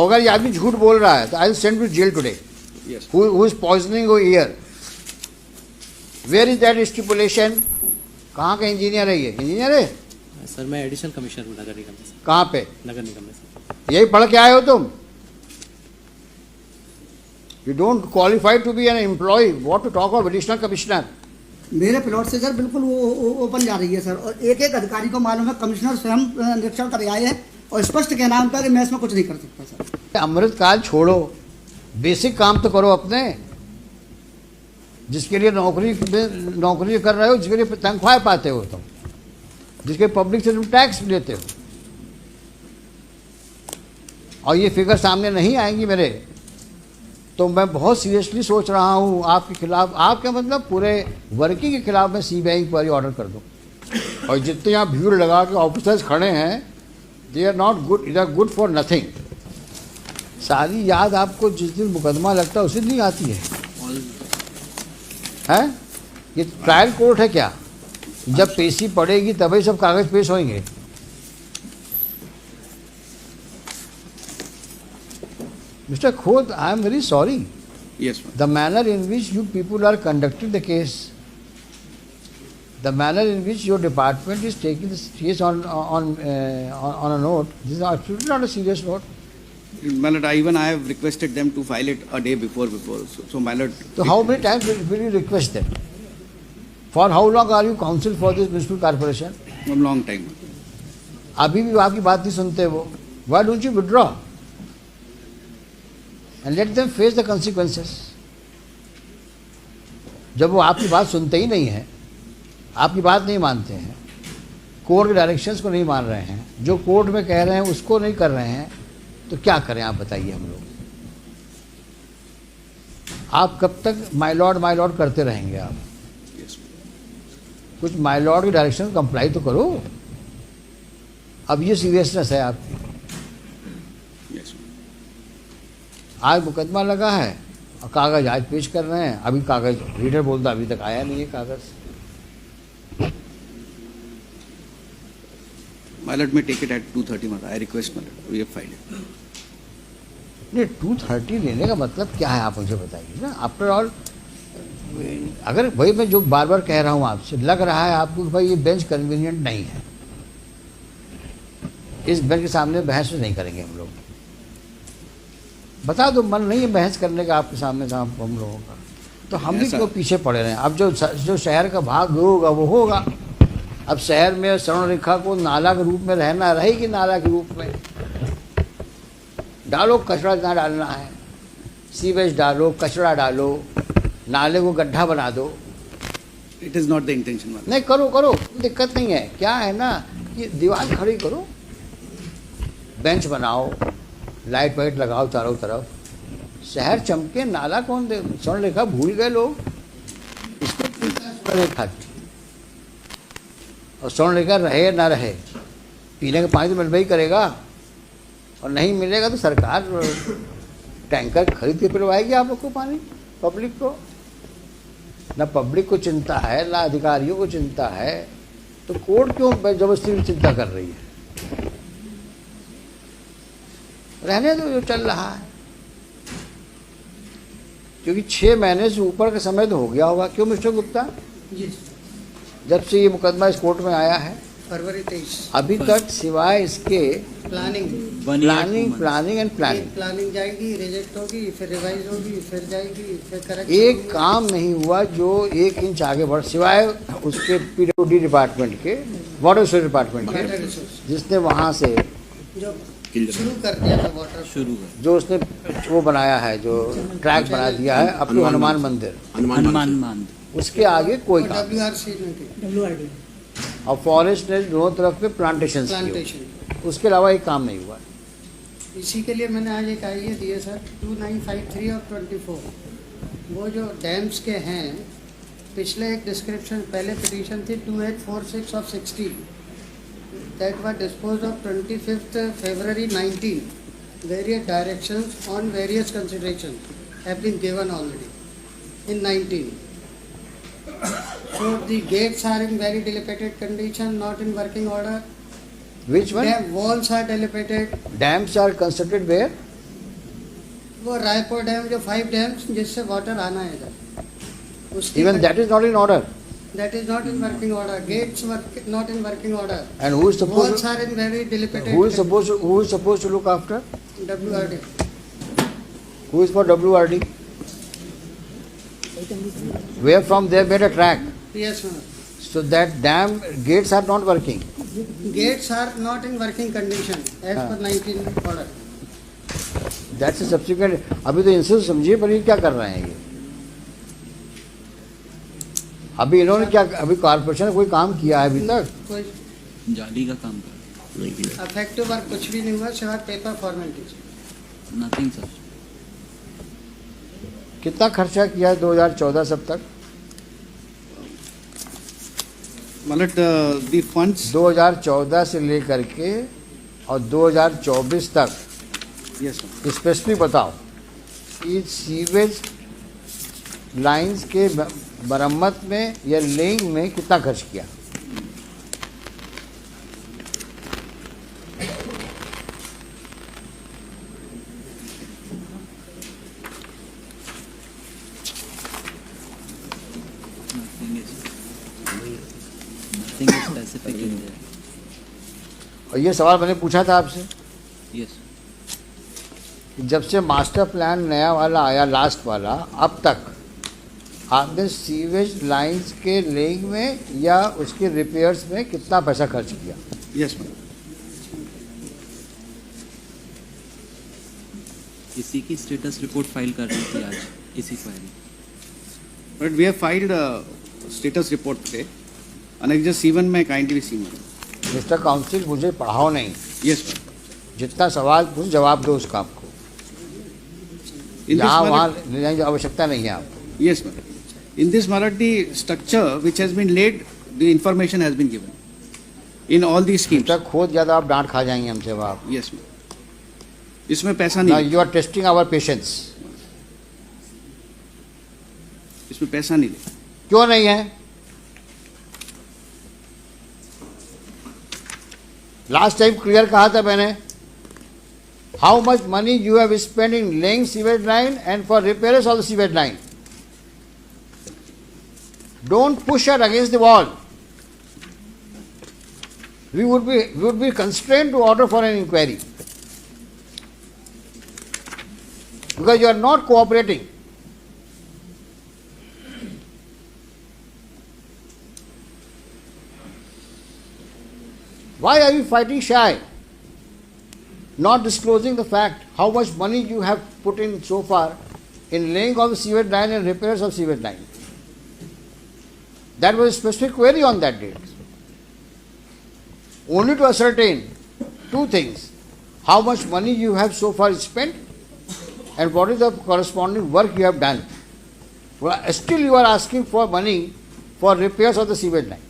अगर ये आदमी झूठ बोल रहा है तो I will send to jail today. Yes. Who is poisoning your ear? Where is that stipulation? कहाँ का इंजीनियर है ये? इंजीनियर है? सर मैं एडिशनल कमिश्नर हूँ नगर निगम में सर. कहाँ पे? नगर निगम में सर. यही पढ़ के आए हो तुम? You don't qualify to be an employee. What to talk of additional commissioner? मेरे प्लॉट से सर बिल्कुल वो ओपन जा रही है सर, और एक एक अधिकारी को मालूम है, कमिश्नर स्वयं निरीक्षण कर आए हैं और स्पष्ट कहना उनका कि मैं इसमें कुछ नहीं कर सकता सर. अमृतकाल छोड़ो, बेसिक काम तो करो अपने, जिसके लिए नौकरी कर रहे हो, जिसके लिए तनख्वाह पाते हो तुम, जिसके पब्लिक से तुम टैक्स लेते हो. और ये फिगर सामने नहीं आएंगी मेरे, तो मैं बहुत सीरियसली सोच रहा हूँ आपके खिलाफ, आपके मतलब पूरे वर्किंग के खिलाफ मैं सीबीआई इंक्वायरी ऑर्डर कर दूँ. और जितने यहाँ भीड़ लगा के ऑफिसर्स खड़े हैं, they are not good, they are good for nothing. सारी याद आपको जिस दिन मुकदमा लगता है उसी दिन नहीं आती है. हैं? ये ट्रायल कोर्ट है क्या? जब पेशी पड़ेगी तभी सब कागज पेश होंगे. Mr. Khod, I am very sorry. Yes, ma'am. The manner in which you people are conducting the case, the manner in which your department is taking this case on a note, this is absolutely not a serious note. My lord, I have requested them to file it a day before. So my lord. So how many times will you request them? For how long are you counsel for this municipal corporation? A long time. अभी भी आपकी बात नहीं सुनते वो. Why don't you withdraw? And let them face the consequences. जब वो आपकी बात सुनते ही नहीं हैं, आपकी बात नहीं मानते हैं, कोर्ट के डायरेक्शंस को नहीं मान रहे हैं, जो कोर्ट में कह रहे हैं उसको नहीं कर रहे हैं, तो क्या करें आप बताइए हम लोग. आप कब तक माय लॉर्ड करते रहेंगे आप? Yes. कुछ माय लॉर्ड की डायरेक्शन कंप्लाई तो करो. अब ये सीरियसनेस है आपकी. Yes. आज मुकदमा लगा है और कागज आज पेश कर रहे हैं. अभी कागज रीडर बोलता अभी तक आया नहीं है कागज. My lord may take it at 2:30. My lord. I request my lord. We have filed it. नहीं 2:30 लेने का मतलब क्या है आप मुझे बताइए ना. आफ्टर ऑल अगर भाई मैं जो बार बार कह रहा हूँ आपसे, लग रहा है आपको कि भाई ये बेंच कन्वीनियंट नहीं है, इस बेंच के सामने बहस नहीं करेंगे हम लोग. बता दो मन नहीं है बहस करने का आपके सामने साहब हम लोगों का, तो हम भी क्यों पीछे पड़े रहे हैं. अब जो शहर का भाग होगा वो होगा. अब शहर में स्वर्ण रेखा को नाला के रूप में रहना रहेगी, नाला के रूप में डालो, कचरा जहाँ डालना है, सीवेज डालो, कचरा डालो, नाले को गड्ढा बना दो. It is not the intention, my lord. नहीं करो, दिक्कत नहीं है. क्या है ना, ये दीवार खड़ी करो, बेंच बनाओ, लाइट वाइट लगाओ चारों तरफ, शहर चमके. नाला कौन दे, स्वर्ण रेखा भूल गए लोग, इसको स्वर्ण रेखा. और स्वर्ण रेखा रहे ना रहे, पीने का पानी तो मिलवा ही करेगा, और नहीं मिलेगा तो सरकार टैंकर खरीद के पिलवाएगी आप लोग को पानी, पब्लिक को. ना पब्लिक को चिंता है, ना अधिकारियों को चिंता है, तो कोर्ट क्यों जबरदस्ती चिंता कर रही है. रहने दो जो चल रहा है, क्योंकि 6 महीने से ऊपर का समय तो हो गया होगा. क्यों मिस्टर गुप्ता? जी. जब से ये मुकदमा इस कोर्ट में आया है फरवरी 23 अभी तक सिवाय इसके प्लानिंग एंड प्लानिंग प्लानिंग जाएगी, रिजेक्ट होगी, फिर रिवाइज होगी, फिर जाएगी, फिर करेक्ट. एक काम नहीं हुआ जो 1 इंच आगे बढ़, सिवाय उसके पीडब्ल्यूडी डिपार्टमेंट के, वाटर रिसोर्स डिपार्टमेंट के, जिसने वहाँ से जो शुरू कर दिया था वाटर, जो उसने वो बनाया है, जो ट्रैक बना दिया है अपने हनुमान मंदिर, उसके आगे कोई काम. WRD और फॉरेस्ट ने दोनों तरफ पे प्लांटेशन, उसके अलावा एक काम नहीं हुआ. इसी के लिए मैंने आज एक आइडिया दिया सर, 2953 और 24 वो जो डैम्स के हैं, पिछले एक डिस्क्रिप्शन, पहले पिटीशन थी 2846 of 16 that were disposed of 25th February 19. Various directions on various considerations have been given already in 19. So the gates are in very dilapidated condition, not in working order. Which one? Dam walls are dilapidated. Dams are constructed where? वो Raipur dam जो 5 dams जिससे water आना है इधर, उसकी Even that is not in order. that is not in working order. Gates were not in working order. And who is Walls supposed are in very dilapidated. who is supposed to look after? WRD. Who is for WRD? Where from they made a track. Yes, ma'am. So that dam gates are not working. Gates are not in working condition as हाँ. per 19 order. That's a subsequent. अभी तो इनसे समझिए पर ये क्या कर रहे हैं ये? अभी इन्होंने क्या, अभी कॉर्पोरेशन ने कोई काम किया है अभी तक? कोई जाली का काम कर अफेक्टिव वर्क कुछ भी नहीं हुआ सिवाय पेपर फॉर्मेलिटीज. Nothing sir. कितना खर्चा किया है 2014 सब तक? मतलब द फंड्स 2014 से लेकर के और 2024 तक यस सर. स्पेसिफिक बताओ कि सीवेज लाइंस के मरम्मत में या लेइंग में कितना खर्च किया? Nothing is specific in there. और ये सवाल मैंने पूछा था आपसे Yes. कि जब से मास्टर प्लान नया वाला आया, लास्ट वाला, अब तक आपने सीवेज लाइंस के लेइंग में या उसके रिपेयर्स में कितना पैसा खर्च किया? Yes, ma'am. इसी की स्टेटस रिपोर्ट फाइल कर रही थी आज इसी query. But we have filed a status report today. Annexure C1 में kindly see me. Mister council, मुझे पढ़ाओ नहीं, Yes, ma'am. जितना सवाल पूछ जवाब दो उसका आपको. In this यहाँ वहाँ matter, ले जाने की आवश्यकता नहीं है आपको. yes, ma'am. In this matter, the structure which has been laid, the information has been given. In all these schemes. जब तक खोद ज़्यादा आप डांट खा जाएंगे हमसे आप. Yes, ma'am. इसमें पैसा Now नहीं. you are testing our patience. इसमें पैसा नहीं ले. क्यों नहीं है? लास्ट टाइम क्लियर कहा था मैंने. How much money you have spend in laying sewage line and for repairs of the sewage line. Don't push it against the wall. We would be constrained to order for an inquiry because you are not cooperating. Why are you fighting shy? Not disclosing the fact how much money you have put in so far in laying of the sewage line and repairs of sewage line. That was a specific query on that date. Only to ascertain two things: how much money you have so far spent and what is the corresponding work you have done. Well, still you are asking for money for repairs of the sewage line.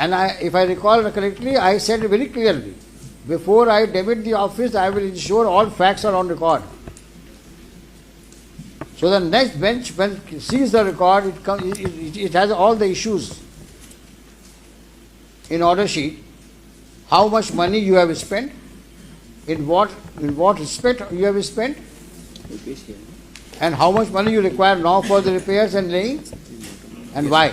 And if I recall correctly, I said very clearly, before I debit the office, I will ensure all facts are on record. So the next bench, when it sees the record, it has all the issues in order sheet. How much money you have spent, in what respect you have spent, and how much money you require now for the repairs and laying, and why.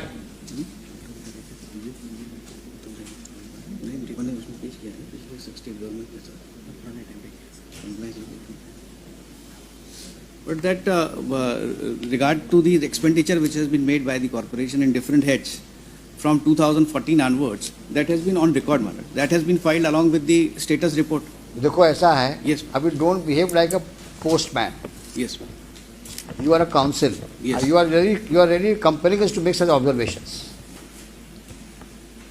But that regard to the expenditure which has been made by the corporation in different heads from 2014 onwards, that has been on record matter. That has been filed along with the status report. देखो ऐसा है, Yes. अभी don't behave like a postman. Yes, ma'am. You are a counsel. Yes. You are really compelling us to make such observations.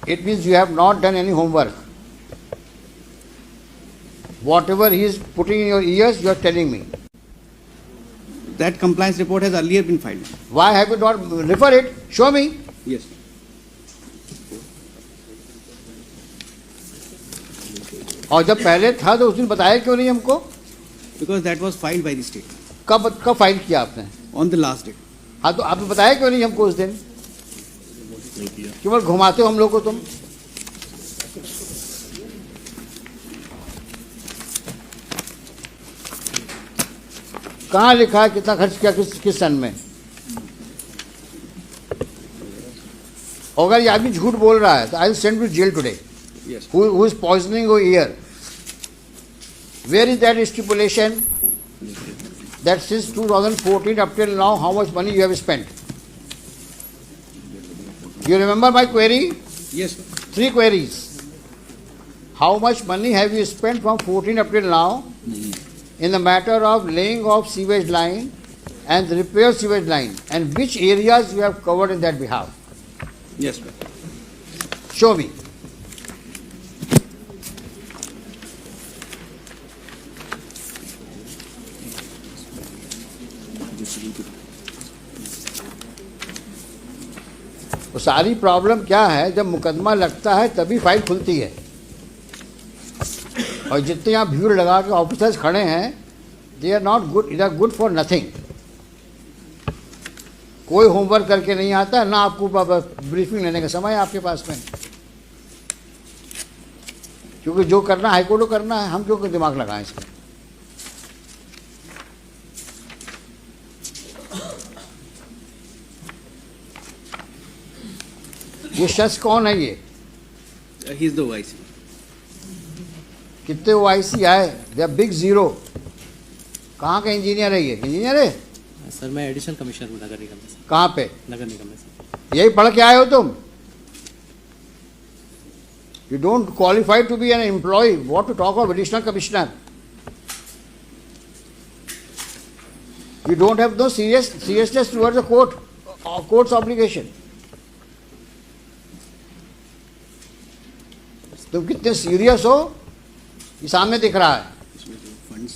It means you have not done any homework. Whatever he is putting in your ears, you are telling me. That compliance report has earlier been filed. Why have you not refer it? Show me. Yes. और जब पहले था तो उस दिन बताया क्यों नहीं हमको? Because that was filed by the state कब फाइल किया आपने? on the last date. हाँ तो आपने बताया क्यों नहीं हमको उस दिन? केवल घुमाते हो हम लोग को तुम. कहाँ लिखा है कितना खर्च किया किस सन में? अगर ये आदमी झूठ बोल रहा है तो I will send to jail today. Yes. Who is poisoning your ear? Where is that stipulation that since 2014 up till now how much money you have spent? You remember my query? Yes, sir. 3 queries. How much money have you spent from 14 up till now in the matter of laying of sewage line and repair sewage line, and which areas you have covered in that behalf? Yes, sir. Show me. तो सारी problem क्या है, जब मुकदमा लगता है तभी file खुलती है. और जितने यहाँ भीड़ लगा के ऑफिसर्स खड़े हैं, they are not good, they are good for nothing. कोई होमवर्क करके नहीं आता है, ना आपको ब्रीफिंग लेने का समय है आपके पास में. क्योंकि जो करना हाईकोर्ट को करना है, हम क्यों दिमाग लगाएं इसमें. ये शख्स कौन है ये? He is the OIC. कितने OIC आए? They are big zero. कहाँ का इंजीनियर है ये? इंजीनियर है? सर मैं एडिशनल कमिश्नर हूँ नगर निगम में सर. कहाँ पे? नगर निगम में सर. यही पढ़ के आए हो तुम? You don't qualify to be an employee. What to talk of additional commissioner? You don't have no seriousness towards the court's obligation. तुम कितने सीरियस हो ये सामने दिख रहा है. इसमें जो funds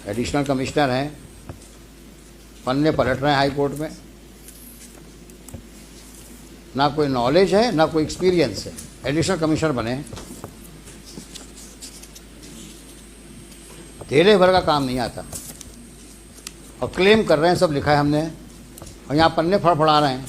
एडिशनल कमिश्नर हैं, पन्ने पलट रहे हैं हाई कोर्ट में. ना कोई नॉलेज है ना कोई एक्सपीरियंस है. एडिशनल कमिश्नर बने हैं, तेरे भर का काम नहीं आता और क्लेम कर रहे हैं सब लिखा है हमने, और यहाँ पन्ने फड़फड़ा रहे हैं.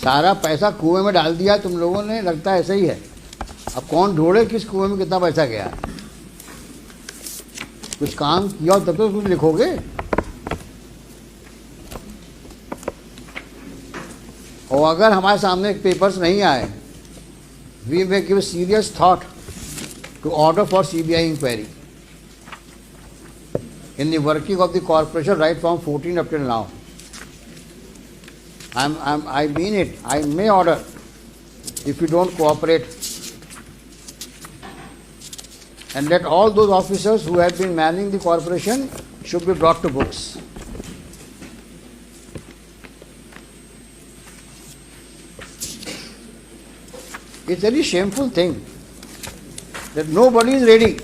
सारा पैसा कुएं में डाल दिया तुम लोगों ने, लगता है ऐसा ही है. अब कौन ढूंढे किस कुएं में कितना पैसा गया. कुछ काम किया तब तो कुछ लिखोगे. और अगर हमारे सामने पेपर्स नहीं आए, we may give serious thought to order for CBI inquiry in the working of the corporation right from 14 up till now. I mean it. I may order if you don't cooperate, and let all those officers who have been manning the corporation should be brought to books. It's a very shameful thing that nobody is ready.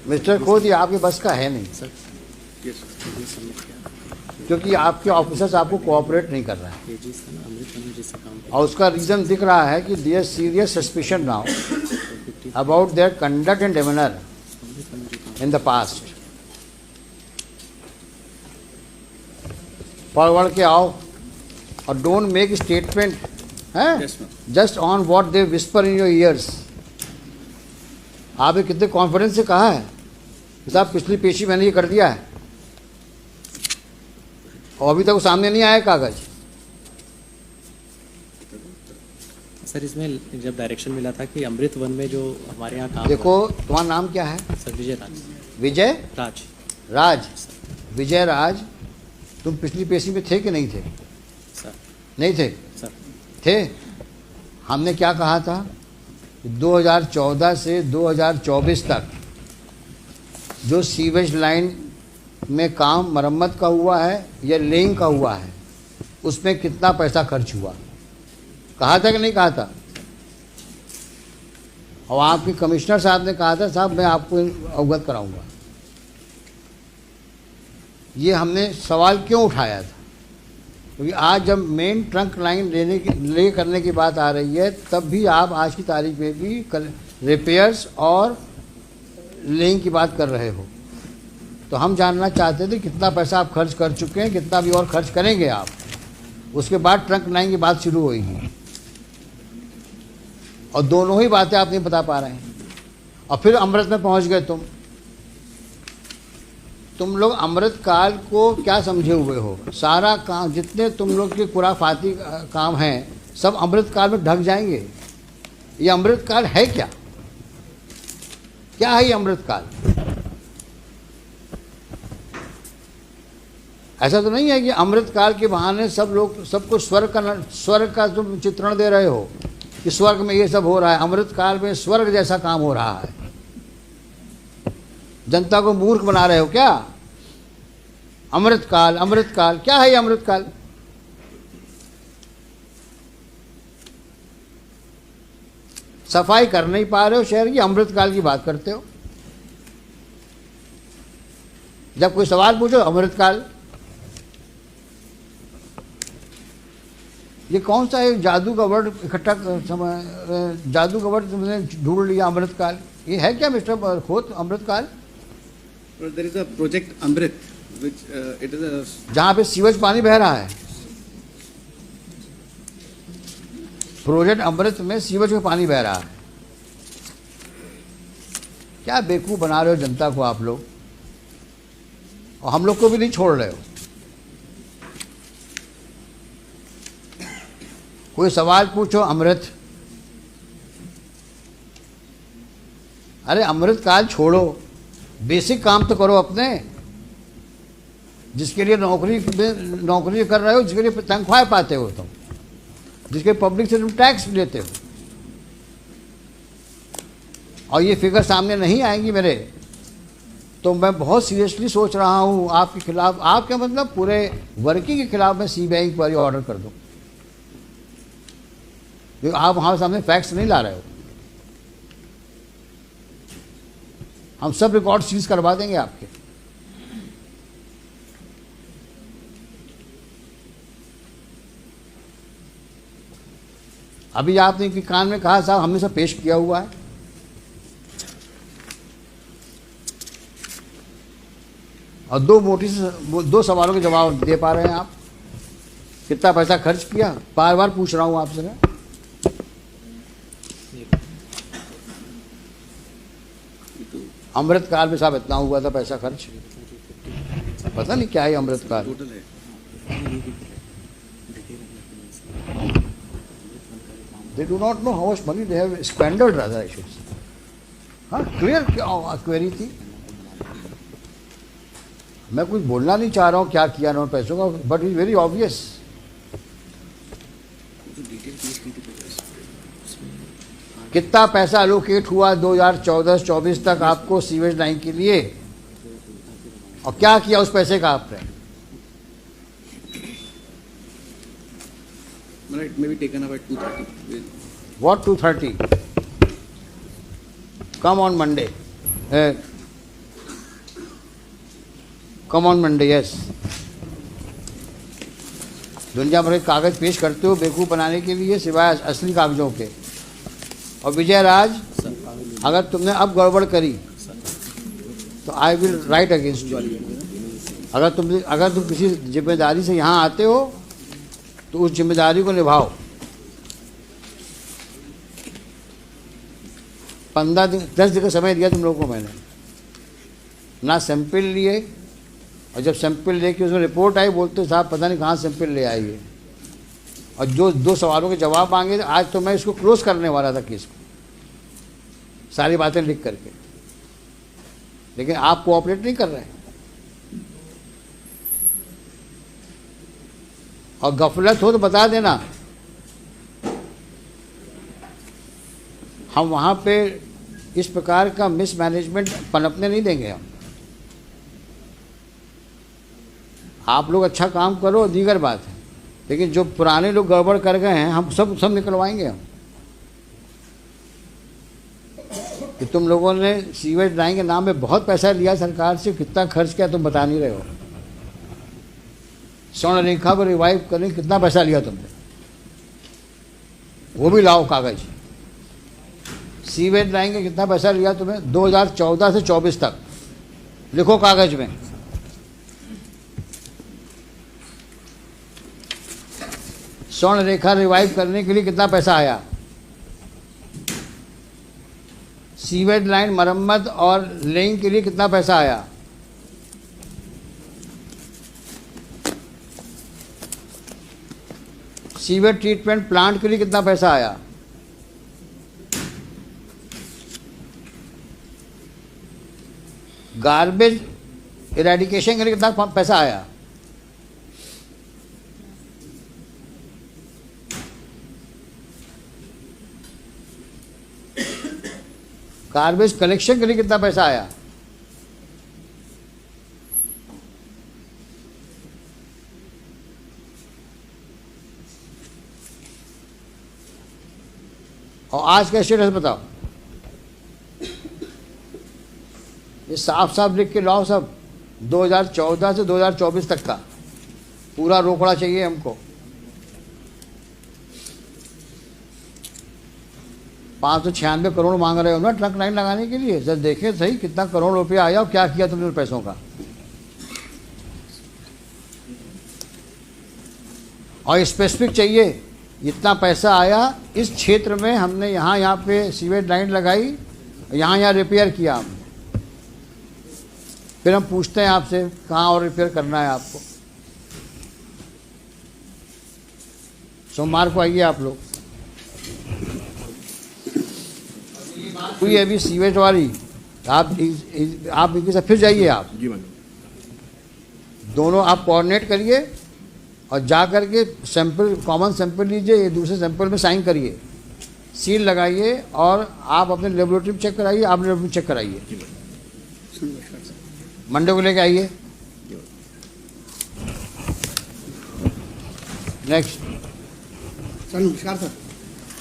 Mister खोद, ये आपके बस का है नहीं, sir Yes, sir. ये submit किया. क्योंकि आपके ऑफिसर्स आपको कोऑपरेट नहीं कर रहे हैं. ये जी सर अमृत में जिससे काम किया. और उसका रीजन दिख रहा है कि their serious suspicion now about their conduct and demeanour Amrit में जो काम इन द पास्ट. पढ़ के आओ और don't make statement Yes, ma'am. Just on what they whisper in your ears. आपने कितने कॉन्फिडेंस से कहा है कि साहब पिछली पेशी मैंने ये कर दिया है, और अभी तक वो सामने नहीं आया कागज. सर इसमें जब डायरेक्शन मिला था कि अमृत वन में जो हमारे यहाँ काम देखो तुम्हारा नाम क्या है? हुआ, सर विजय राज. विजय राज राज. विजय राज, तुम पिछली पेशी में थे कि नहीं थे? सर नहीं थे? सर थे। हमने क्या कहा था कि 2014 से 2024 तक जो सीवेज लाइन में काम मरम्मत का हुआ है या लेइंग का हुआ है, उसमें कितना पैसा खर्च हुआ, कहा था कि नहीं कहा था? और आपके कमिश्नर साहब ने कहा था साहब मैं आपको अवगत कराऊंगा। ये हमने सवाल क्यों उठाया था? क्योंकि आज जब मेन ट्रंक लाइन ले करने की बात आ रही है, तब भी आप आज की तारीख में भी रिपेयर्स और लेइंग की बात कर रहे हो। तो हम जानना चाहते थे कितना पैसा आप खर्च कर चुके हैं, कितना भी और खर्च करेंगे आप। उसके बाद ट्रंक लाइन की बात शुरू होगी, और दोनों ही बातें आप नहीं बता पा रहे हैं। और फिर अमृत में पहुंच गए तुम लोग अमृत काल को क्या समझे हुए हो? सारा काम जितने तुम लोग के खुराफाती काम हैं सब अमृत काल में ढक जाएंगे। ये अमृत काल है क्या? क्या है ये अमृत काल? ऐसा तो नहीं है कि अमृत काल के बहाने सब लोग सबको स्वर्ग का तुम चित्रण दे रहे हो कि स्वर्ग में ये सब हो रहा है। अमृत काल में स्वर्ग जैसा काम हो रहा है। जनता को मूर्ख बना रहे हो क्या? अमृत काल क्या है ये अमृत काल? सफाई कर नहीं पा रहे हो शहर की, अमृत काल की बात करते हो। जब कोई सवाल पूछो अमृत काल। ये कौन सा एक जादू का वर्ड जादू का वर्ड तुमने ढूंढ लिया अमृत काल? ये है क्या मिस्टर खोत अमृत काल? There is a project Amrit, which it is a जहां पे सीवेज पानी बह रहा है। प्रोजेक्ट अमृत में सीवेज में पानी बह रहा है। क्या बेवकूफ बना रहे हो जनता को आप लोग, और हम लोग को भी नहीं छोड़ रहे हो। कोई सवाल पूछो अमृत, अरे अमृत काल छोड़ो, बेसिक काम तो करो अपने, जिसके लिए नौकरी कर रहे हो, जिसके लिए तनख्वाह पाते हो तुम, जिसके पब्लिक से तुम टैक्स लेते हो। और ये फिगर सामने नहीं आएंगी मेरे, तो मैं बहुत सीरियसली सोच रहा हूँ आपके खिलाफ, आपके मतलब पूरे वर्किंग के खिलाफ मैं सीबीआई इंक्वायरी ऑर्डर कर दूँ। क्योंकि आप हमारे सामने फैक्ट्स नहीं ला रहे हो। हम सब रिकॉर्ड सीज करवा देंगे आपके। अभी आपने कि कान में कहा साहब हमने सब पेश किया हुआ है। और दो सवालों के जवाब दे पा रहे हैं आप। कितना पैसा खर्च किया, बार बार पूछ रहा हूं आपसे मैं। अमृत काल में साहब इतना हुआ था पैसा खर्च, पता नहीं क्या है अमृत काल। total है। They do not know how much money they have squandered, rather I should say. हाँ, क्लियर क्वेरी थी। मैं कुछ बोलना नहीं चाह रहा हूँ क्या किया उन्होंने पैसों का, बट इज वेरी ऑब्वियस। कितना पैसा एलोकेट हुआ 2014-24 तक आपको सीवेज लाइन के लिए, और क्या किया उस पैसे का आपने? It may be taken up at 2:30. What 2:30? Come on Monday. Come on Monday, yes. दुनिया भर के कागज पेश करते हो बेवकूफ़ बनाने के लिए, सिवाय असली कागजों के। और विजय राज, अगर तुमने अब गड़बड़ करी तो I will write against you. अगर तुम किसी जिम्मेदारी से यहाँ आते हो तो उस जिम्मेदारी को निभाओ। 10 दिन का समय दिया तुम लोगों को मैंने, ना सैंपल लिए, और जब सैंपल लेके उसमें रिपोर्ट आई बोलते साहब पता नहीं कहाँ सैंपल ले आइए। और जो 2 सवालों के जवाब मांगे, आज तो मैं इसको क्लोज करने वाला था केस को, सारी बातें लिख करके, लेकिन आप कोऑपरेट नहीं कर रहे हैं। और गफलत हो तो बता देना। हम वहाँ पे इस प्रकार का मिसमैनेजमेंट पनपने नहीं देंगे हम। आप लोग अच्छा काम करो दीगर बात है, लेकिन जो पुराने लोग गड़बड़ कर गए हैं हम सब निकलवाएंगे हम। कि तुम लोगों ने सीवेज लाइन के नाम में बहुत पैसा लिया सरकार से, कितना खर्च किया तुम बता नहीं रहे हो। स्वर्ण रेखा को रिवाइव करने कितना पैसा लिया तुमने, वो भी लाओ कागज। सीवेज लाइन का कितना पैसा लिया तुम्हें 2014 से 24 तक, लिखो कागज में। स्वर्ण रेखा रिवाइव करने के लिए कितना पैसा आया, सीवेज लाइन मरम्मत और लेइंग के लिए कितना पैसा आया, सीवेज ट्रीटमेंट प्लांट के लिए कितना पैसा आया, गार्बेज इरेडिकेशन के लिए कितना पैसा आया, गार्बेज कलेक्शन के लिए कितना पैसा आया, और आज का स्टेटस बताओ। ये साफ साफ लिख के लाओ सब, 2014 से 2024 तक का पूरा रोकड़ा चाहिए हमको। 596 करोड़ मांग रहे हो ना ट्रक लाइन लगाने के लिए, जब देखें सही कितना करोड़ रुपया आया और क्या किया तुमने पैसों का। और स्पेसिफिक चाहिए इतना पैसा आया इस क्षेत्र में, हमने यहाँ पे सीवेज लाइन लगाई, यहाँ रिपेयर किया हमने। फिर हम पूछते हैं आपसे कहाँ और रिपेयर करना है आपको। सोमवार को आइए आप लोग। हुई अभी सीवेज वाली, आप इनके साथ फिर जाइए आप दोनों, आप कोऑर्डिनेट करिए और जा करके सैंपल, कॉमन सैंपल लीजिए, ये दूसरे सैंपल में साइन करिए, सील लगाइए और आप अपने लेबोरेटरी में चेक कराइए, आप लेबोरेटरी में चेक कराइए। मंडे को लेके आइए। नेक्स्ट। सर नमस्कार सर।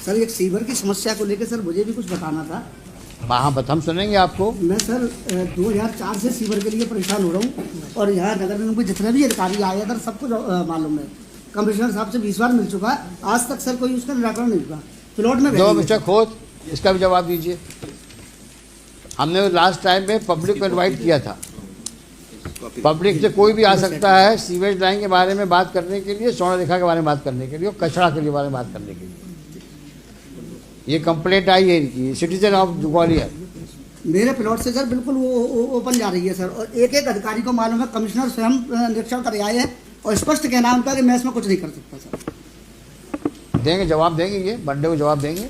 सर एक सीवर की समस्या को लेकर सर मुझे भी कुछ बताना था। हाँ हम सुनेंगे आपको। मैं सर 2004 से सीवर के लिए परेशान हो रहा हूँ और यहाँ नगर निगम के जितने भी अधिकारी आए हैं सर सबको मालूम है। कमिश्नर साहब से 20 बार मिल चुका है, आज तक सर कोई उसका निराकरण नहीं हुआ। प्लॉट में जो मिस्टर खोत, इसका भी जवाब दीजिए। हमने लास्ट टाइम में पब्लिक को इन्वाइट किया था, पब्लिक से कोई भी आ सकता है सीवेज लाइन के बारे में बात करने के लिए, स्वर्ण रेखा के बारे में बात करने के लिए और कचरा के बारे में बात करने के लिए। ये कंप्लेंट आई है इनकी, सिटीजन ऑफ ग्वालियर। मेरे प्लॉट से सर बिल्कुल वो ओपन जा रही है सर, और एक एक अधिकारी को मालूम है, कमिश्नर स्वयं निरीक्षण कर आए हैं और स्पष्ट कहना उनका कि मैं इसमें कुछ नहीं कर सकता सर। देंगे, जवाब देंगे, ये मंडे को जवाब देंगे।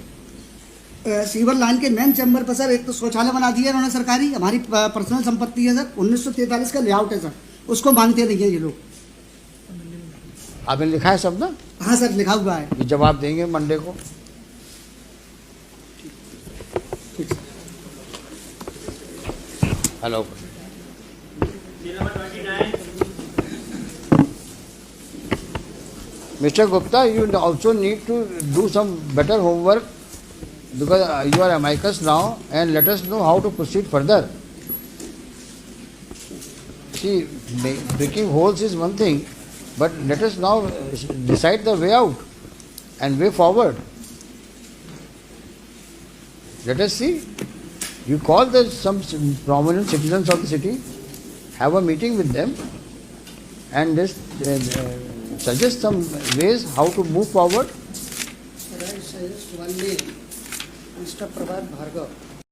सीवर लाइन के मेन चैम्बर पर सर एक तो शौचालय बना दिया उन्होंने सरकारी, हमारी पर्सनल संपत्ति है सर, 1943 का लेआउट है सर, उसको मांगते नहीं है ये लोग। आपने लिखा है सब ना? हाँ सर लिखा हुआ है। ये जवाब देंगे मंडे को। Hello. Mr. Gupta, you also need to do some better homework because you are amicus now, and let us know how to proceed further. See, breaking holes is one thing, but let us now decide the way out and way forward. Let us see. You call some prominent citizens of the city, have a meeting with them, and just suggest some ways how to move forward. Sir, I suggest one name, Mr. Prabhat Bhargav.